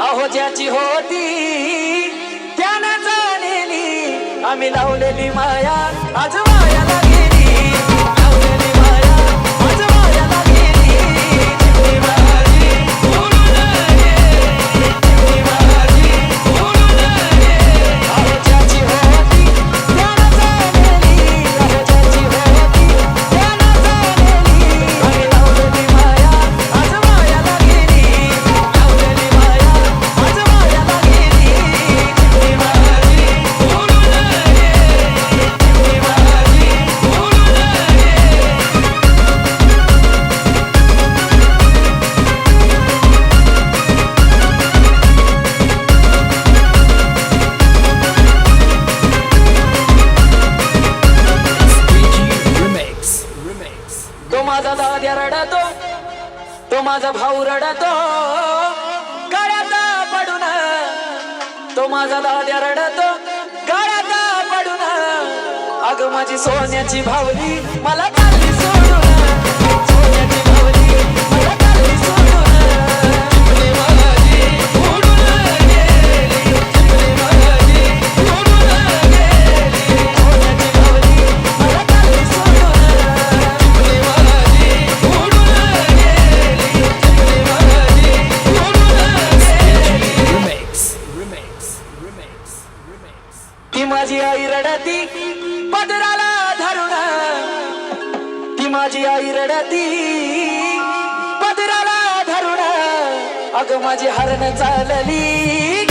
अहो ज्याची होती त्यानं जाणलेली आम्ही लावलेली माया आज वायाला गेली लावलेली माया आज वायाला गेली चिमणी माझी उडून गेली चिमणी माझी उडून गेली अहो ज्याची होती त्यानं जाणलेली अहो ज्याची होती त्यानं जाणलेली आम्ही लावलेली माया आज वायाला गेली लावलेली माया आज वायाला गेली चिमणी माझी उडून गेली चिमणी माझी उडून तो माझा दाद्या रडतो तो माझा भाऊ रडतो गळ्यात पडून तो माझा दाद्या रडतो गळ्यात पडून अग माझी सोन्याची भावली मला चालली सोडून सोन्याची भावली मला चालली सोडून चिमणी माझी उडून गेली चिमणी माझी उडून गेली सोन्याची भावली मला चालली सोडून चिमणी माझी उडून गेली चिमणी माझी उडून गेली ती माझी आई रडती पदराला धरून ती माझी आई रडती पदराला धरून अग माझी हरण चालली